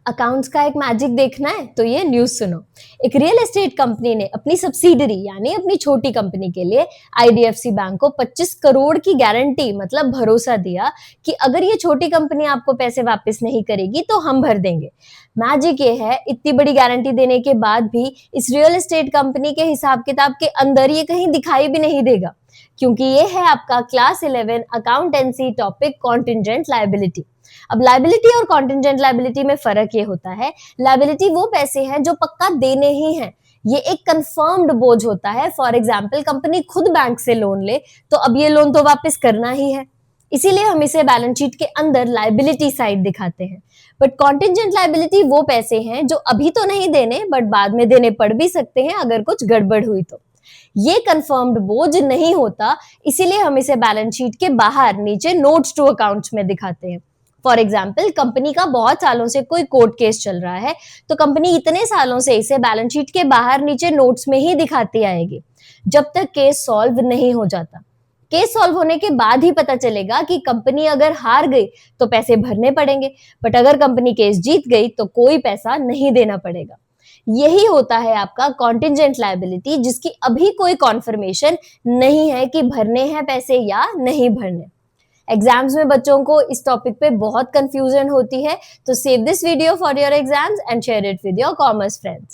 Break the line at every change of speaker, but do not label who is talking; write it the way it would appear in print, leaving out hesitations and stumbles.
Accounts का एक magic देखना है तो ये न्यूज़ सुनो। एक रियल एस्टेट कंपनी ने अपनी सब्सिडरी यानी अपनी छोटी कंपनी के लिए आईडीएफसी बैंक को 25 करोड़ की गारंटी मतलब भरोसा दिया कि अगर ये छोटी कंपनी आपको पैसे वापस नहीं करेगी तो हम भर देंगे। मैजिक ये है, इतनी बड़ी गारंटी देने के बाद भी इस रियल एस्टेट कंपनी के हिसाब किताब के अंदर ये कहीं दिखाई भी नहीं देगा, क्योंकि ये है आपका class 11 accountancy topic contingent liability. अब लायबिलिटी और कॉन्टिंजेंट लायबिलिटी में फर्क ये होता है, लायबिलिटी वो पैसे हैं जो पक्का देने ही हैं। ये एक कंफर्म्ड बोझ होता है। फॉर एग्जाम्पल कंपनी खुद बैंक से लोन ले तो अब ये लोन तो वापस करना ही है, इसीलिए हम इसे बैलेंस शीट के अंदर लायबिलिटी साइड दिखाते हैं। बट कॉन्टिंजेंट लायबिलिटी वो पैसे हैं जो अभी तो नहीं देने बट बाद में देने पड़ भी सकते हैं अगर कुछ गड़बड़ हुई तो। ये कंफर्म्ड बोझ नहीं होता, इसीलिए हम इसे बैलेंस शीट के बाहर नीचे नोट्स टू अकाउंट्स में दिखाते हैं। फॉर एग्जाम्पल कंपनी का बहुत सालों से कोई कोर्ट केस चल रहा है तो कंपनी इतने सालों से इसे बैलेंस शीट के बाहर नीचे नोट्स में ही दिखाती आएगी जब तक केस सॉल्व नहीं हो जाता। केस सॉल्व होने के बाद ही पता चलेगा कि कंपनी अगर हार गई तो पैसे भरने पड़ेंगे, बट अगर कंपनी केस जीत गई तो कोई पैसा नहीं देना पड़ेगा। यही होता है आपका कॉन्टिंजेंट लायबिलिटी, जिसकी अभी कोई कॉन्फर्मेशन नहीं है कि भरने हैं पैसे या नहीं भरने। एग्जाम्स में बच्चों को इस टॉपिक पे बहुत कंफ्यूजन होती है, तो save this video for your exams and share it with your commerce friends.